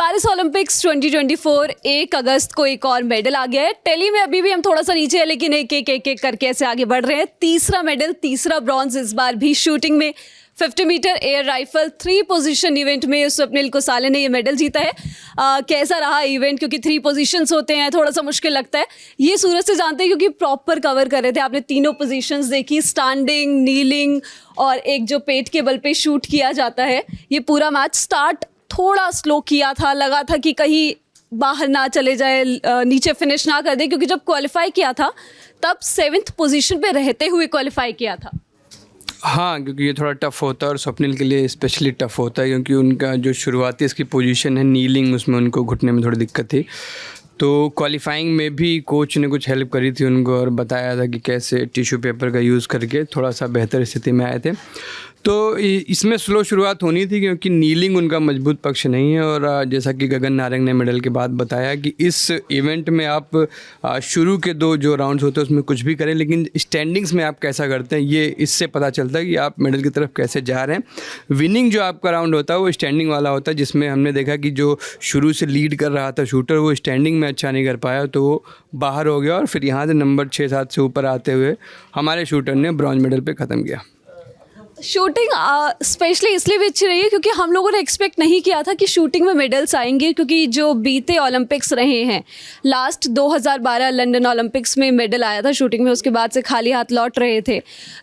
Paris Olympics 2024 1 अगस्त को एक और मेडल आ गया है। टेली में अभी भी हम थोड़ा सा नीचे है, लेकिन एक एक एक एक करके ऐसे आगे बढ़ रहे हैं। तीसरा मेडल, तीसरा ब्रॉन्ज इस बार भी शूटिंग में 50 meter air rifle 3 position event में स्वप्निल कुसाले ने ये मेडल जीता है। कैसा रहा इवेंट, क्योंकि 3 पोजीशंस होते हैं, थोड़ा सा मुश्किल लगता है। ये सूरज से जानते हैं क्योंकि प्रॉपर कवर कर रहे थे। आपने तीनों पोजीशंस देखी, स्टैंडिंग, नीलिंग और एक जो पेट के बल पे शूट किया जाता है। ये पूरा मैच स्टार्ट थोड़ा स्लो किया था, लगा था कि कहीं बाहर ना चले जाए, नीचे फिनिश ना कर दे, क्योंकि जब क्वालिफाई किया था तब 7th पोजीशन पे रहते हुए क्वालिफाई किया था। हाँ, क्योंकि ये थोड़ा टफ होता है और स्वप्निल के लिए स्पेशली टफ होता है, क्योंकि उनका जो शुरुआती इसकी पोजीशन है नीलिंग, उसमें उनको घुटने में थोड़ी दिक्कत थी। तो क्वालिफाइंग में भी कोच ने कुछ हेल्प करी थी उनको और बताया था कि कैसे टिश्यू पेपर का यूज़ करके थोड़ा सा बेहतर स्थिति में आए थे। तो इसमें स्लो शुरुआत होनी थी क्योंकि नीलिंग उनका मजबूत पक्ष नहीं है। और जैसा कि गगन नारंग ने मेडल के बाद बताया कि इस इवेंट में आप शुरू के 2 जो राउंड्स होते हैं उसमें कुछ भी करें, लेकिन स्टैंडिंग्स में आप कैसा करते हैं ये इससे पता चलता है कि आप मेडल की तरफ कैसे जा रहे हैं। विनिंग जो आपका राउंड होता है वो स्टैंडिंग वाला होता है, जिसमें हमने देखा कि जो शुरू से लीड कर रहा था शूटर, वो स्टैंडिंग में अच्छा नहीं कर पाया तो वो बाहर हो गया और फिर यहाँ से नंबर 6-7 से ऊपर आते हुए हमारे शूटर ने ब्रॉन्ज मेडल पे ख़त्म किया। शूटिंग स्पेशली इसलिए भी अच्छी रही है क्योंकि हम लोगों ने एक्सपेक्ट नहीं किया था कि शूटिंग में मेडल्स आएंगे, क्योंकि जो बीते ओलंपिक्स रहे हैं, लास्ट 2012 लंदन ओलंपिक्स में मेडल आया था शूटिंग में, उसके बाद से खाली हाथ लौट रहे थे।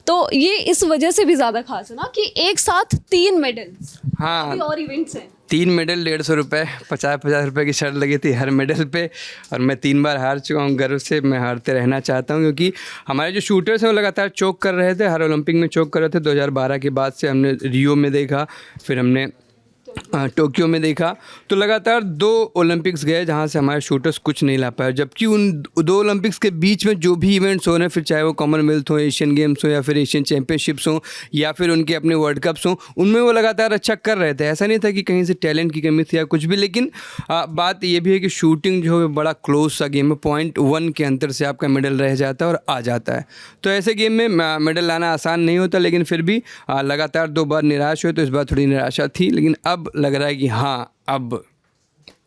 तो ये इस वजह से भी ज़्यादा खास है ना कि एक साथ 3 मेडल्स। हाँ, और इवेंट्स हैं। 3 मेडल, 150 रुपये, 50-50 रुपये की शर्त लगी थी हर मेडल पे। और मैं 3 बार हार चुका हूँ गर्व से, मैं हारते रहना चाहता हूँ क्योंकि हमारे जो शूटर्स हैं वो लगातार चोक कर रहे थे, हर ओलंपिक में चोक कर रहे थे। 2012 के बाद से हमने रियो में देखा, फिर हमने टोक्यो में देखा, तो लगातार 2 ओलंपिक्स गए जहाँ से हमारे शूटर्स कुछ नहीं ला पाए। जबकि उन 2 ओलंपिक्स के बीच में जो भी इवेंट्स हो रहे हैं, फिर चाहे वो कॉमनवेल्थ हो, एशियन गेम्स हो या फिर एशियन चैम्पियनशिप्स हो या फिर उनके अपने वर्ल्ड कप्स हों, उनमें वो लगातार अच्छा कर रहे थे। ऐसा नहीं था कि कहीं से टैलेंट की कमी थी या कुछ भी। लेकिन बात ये भी है कि शूटिंग जो है बड़ा क्लोज सा गेम है, 0.1 के अंतर से आपका मेडल रह जाता है और आ जाता है। तो ऐसे गेम में मेडल लाना आसान नहीं होता, लेकिन फिर भी लगातार 2 बार निराश हुए, तो इस बार थोड़ी निराशा थी। लेकिन अब लग रहा है कि हाँ, अब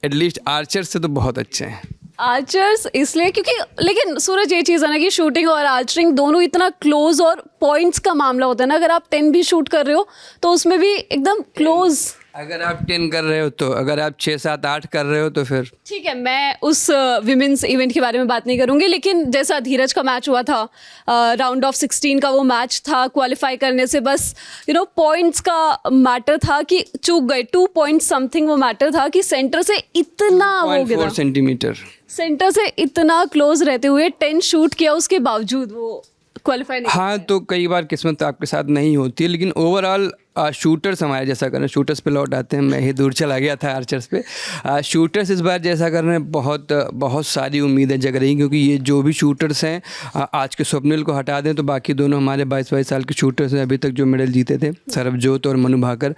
एटलीस्ट आर्चर्स से तो बहुत अच्छे हैं। आर्चर्स इसलिए क्योंकि, लेकिन सूरज ये चीज़ है ना कि शूटिंग और आर्चरिंग दोनों इतना क्लोज और पॉइंट्स का मामला होता है ना। अगर आप 10 भी शूट कर रहे हो तो उसमें भी एकदम क्लोज। अगर आप 10 कर रहे हो तो, अगर आप 6, 7, 8 कर रहे हो तो फिर ठीक है, मैं उस विमेंस इवेंट के बारे में बात नहीं करूंगी। लेकिन जैसा धीरज का मैच हुआ था, राउंड ऑफ 16 का वो मैच था, क्वालिफाई करने से बस पॉइंट्स का मैटर था कि चूक गए, 2 पॉइंट समथिंग वो मैटर था कि सेंटर से इतना वो गिरा, 4 सेंटीमीटर सेंटर से इतना क्लोज रहते हुए 10 शूट किया, उसके बावजूद वो क्वालिफाई नहीं। हाँ, तो कई बार किस्मत आपके साथ नहीं होती है, लेकिन ओवरऑल शूटर्स हमारे जैसा कर रहे हैं। शूटर्स पे लौट आते हैं, मैं ही दूर चला गया था आर्चर्स पे। शूटर्स इस बार जैसा कर रहे हैं, बहुत सारी उम्मीदें जग रही हैं, क्योंकि ये जो भी शूटर्स हैं, आज के स्वप्निल को हटा दें तो बाकी दोनों हमारे 22 साल के शूटर्स हैं अभी तक जो मेडल जीते थे, सरबजोत और मनु भाकर।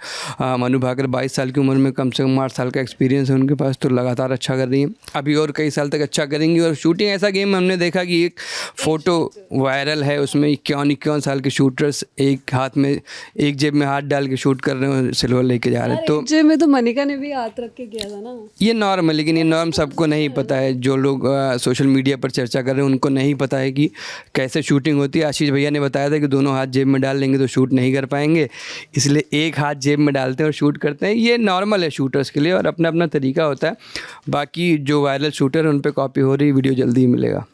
मनु भाकर 22 साल की उम्र में कम से कम 8 साल का एक्सपीरियंस है उनके पास, तो लगातार अच्छा कर रही हैं, अभी और कई साल तक अच्छा करेंगी। और शूटिंग ऐसा गेम हमने देखा कि एक फ़ोटो वायरल है, उसमें 51 साल के शूटर्स एक हाथ में, एक जेब में हाथ डाल के शूट कर रहे हैं, सिल्वर लेके जा रहे हैं। तो जेब में तो मनिका ने भी हाथ रख के किया था ना। ये नॉर्म है, लेकिन ये नॉर्म सबको नहीं पता है। जो लोग सोशल मीडिया पर चर्चा कर रहे हैं उनको नहीं पता है कि कैसे शूटिंग होती है। आशीष भैया ने बताया था कि दोनों हाथ जेब में डाल लेंगे तो शूट नहीं कर पाएंगे, इसलिए एक हाथ जेब में डालते हैं और शूट करते हैं। ये नॉर्मल है शूटर्स के लिए और अपना अपना तरीका होता है। बाकी जो वायरल शूटर है उन पर कॉपी हो रही, वीडियो जल्दी ही मिलेगा,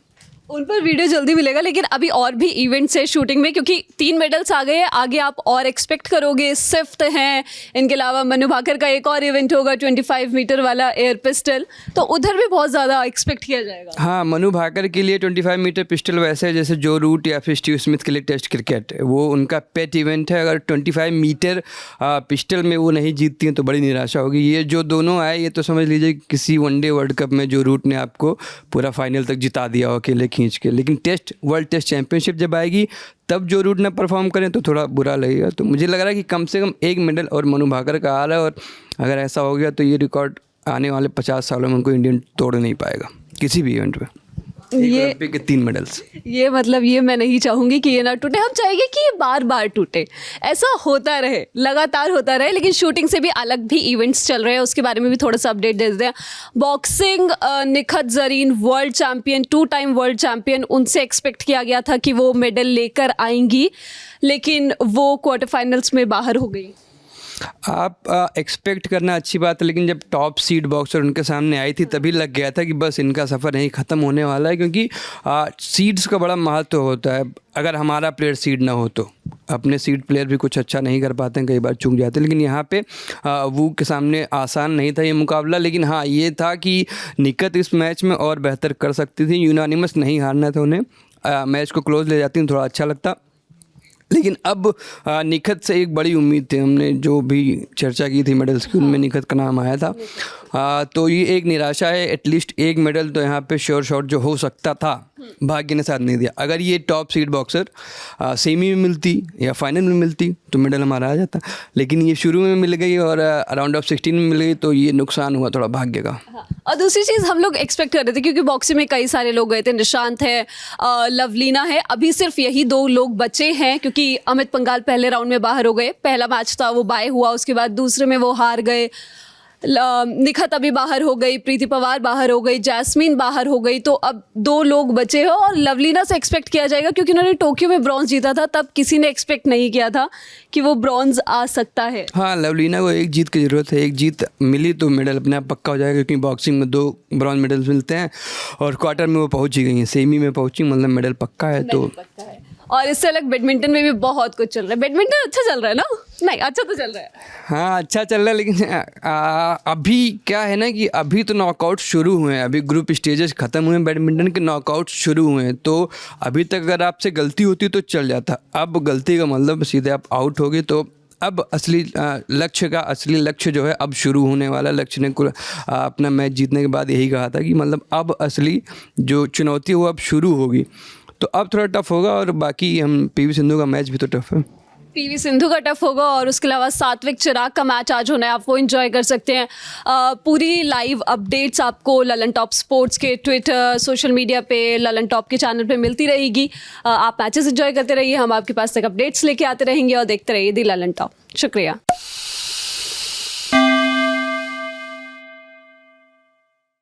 उन पर वीडियो जल्दी मिलेगा। लेकिन अभी और भी इवेंट्स है शूटिंग में, क्योंकि 3 मेडल्स आ गए हैं, आगे आप और एक्सपेक्ट करोगे। स्विफ्ट हैं, इनके अलावा मनु भाकर का एक और इवेंट होगा 25 मीटर वाला एयर पिस्टल, तो उधर भी बहुत ज़्यादा एक्सपेक्ट किया जाएगा। हाँ, मनु भाकर के लिए 25 मीटर पिस्टल वैसे जैसे जो रूट या फिर स्टीव स्मिथ के लिए टेस्ट क्रिकेट, वो उनका पेट इवेंट है। अगर 25 मीटर पिस्टल में वो नहीं जीतती हैं तो बड़ी निराशा होगी। ये जो दोनों आए, ये तो समझ लीजिए किसी वनडे वर्ल्ड कप में जो रूट ने आपको पूरा फाइनल तक जिता दिया हो अकेले खींच के। लेकिन वर्ल्ड टेस्ट चैंपियनशिप जब आएगी तब जो रूट ना परफॉर्म करें तो थोड़ा बुरा लगेगा। तो मुझे लग रहा है कि कम से कम 1 मेडल और मनु भाकर का आ रहा है, और अगर ऐसा हो गया तो ये रिकॉर्ड आने वाले 50 सालों में उनको इंडियन तोड़ नहीं पाएगा किसी भी इवेंट में। ये ओलंपिक के 3 मेडल्स। ये मतलब ये मैं नहीं चाहूँगी कि ये ना टूटे, हम चाहेंगे कि ये बार बार टूटे, ऐसा होता रहे, लगातार होता रहे। लेकिन शूटिंग से भी अलग भी इवेंट्स चल रहे हैं, उसके बारे में भी थोड़ा सा अपडेट दे देते हैं। Boxing Nikhat Zareen world champion, 2 time world champion, उनसे एक्सपेक्ट किया गया था कि वो मेडल लेकर आएंगी, लेकिन वो क्वार्टर फाइनल्स में बाहर हो गई। आप एक्सपेक्ट करना अच्छी बात है, लेकिन जब टॉप सीड बॉक्सर उनके सामने आई थी तभी लग गया था कि बस इनका सफ़र यहीं ख़त्म होने वाला है, क्योंकि सीड्स का बड़ा महत्व होता है। अगर हमारा प्लेयर सीड ना हो तो अपने सीड प्लेयर भी कुछ अच्छा नहीं कर पाते हैं, कई बार चूक जाते हैं। लेकिन यहाँ पे वो के सामने आसान नहीं था ये मुकाबला, लेकिन हाँ ये था कि निखत इस मैच में और बेहतर कर सकती थी। यूनानिमस नहीं हारना था उन्हें, मैच को क्लोज ले जाती थोड़ा अच्छा लगता। लेकिन अब निखत से एक बड़ी उम्मीद थी, हमने जो भी चर्चा की थी मेडल्स की उनमें निखत का नाम आया था। तो ये एक निराशा है। एटलीस्ट एक मेडल तो यहाँ पे श्योर शॉट जो हो सकता था, भाग्य ने साथ नहीं दिया। अगर ये टॉप सीड बॉक्सर सेमी में मिलती या फाइनल में मिलती तो मेडल हमारा आ जाता, लेकिन ये शुरू में मिल गई और राउंड ऑफ 16 में मिल गई, तो ये नुकसान हुआ थोड़ा भाग्य का। और दूसरी चीज़ हम लोग एक्सपेक्ट कर रहे थे, क्योंकि बॉक्सिंग में कई सारे लोग गए थे, निशांत है, लवलीना है, अभी सिर्फ यही 2 लोग बचे हैं, क्योंकि अमित पंघाल पहले राउंड में बाहर हो गए। पहला मैच था वो बाय हुआ, उसके बाद दूसरे में वो हार गए। निखत अभी बाहर हो गई, प्रीति पवार बाहर हो गई, जैस्मीन बाहर हो गई, तो अब 2 लोग बचे हो। और लवलीना से एक्सपेक्ट किया जाएगा, क्योंकि उन्होंने टोक्यो में ब्रॉन्ज जीता था, तब किसी ने एक्सपेक्ट नहीं किया था कि वो ब्रॉन्ज आ सकता है। हाँ, लवलीना को एक जीत की ज़रूरत है, एक जीत मिली तो मेडल अपने आप पक्का हो जाएगा, क्योंकि बॉक्सिंग में 2 ब्रॉन्ज मेडल्स मिलते हैं और क्वार्टर में वो पहुँच ही गई हैं, सेमी में पहुँची, मतलब मेडल पक्का है। तो और इससे अलग बैडमिंटन में भी बहुत कुछ चल रहा है। बैडमिंटन अच्छा चल रहा है ना? नहीं, अच्छा तो चल रहा है। हाँ अच्छा चल रहा है, लेकिन अभी क्या है ना कि अभी तो नॉकआउट शुरू हुए हैं, अभी ग्रुप स्टेजेस ख़त्म हुए हैं, बैडमिंटन के नॉकआउट शुरू हुए हैं। तो अभी तक अगर आपसे गलती होती तो चल जाता, अब गलती का मतलब सीधे आप आउट हो गए। तो अब असली असली लक्ष्य जो है अब शुरू होने वाला। लक्ष्य ने अपना मैच जीतने के बाद यही कहा था कि मतलब अब असली जो चुनौती है वो अब शुरू होगी, तो अब थोड़ा टफ होगा। और बाकी हम पीवी सिंधु का मैच भी तो टफ है, पीवी सिंधु का टफ होगा, और उसके अलावा सात्विक चिराग का मैच आज होना है, आप वो एंजॉय कर सकते हैं। पूरी लाइव अपडेट्स आपको ललन टॉप स्पोर्ट्स के ट्विटर, सोशल मीडिया पे, ललन टॉप के चैनल पे मिलती रहेगी। आप मैचेस एंजॉय करते रहिए, हम आपके पास तक अपडेट्स लेके आते रहेंगे, और देखते रहिए दी ललन टॉप। शुक्रिया।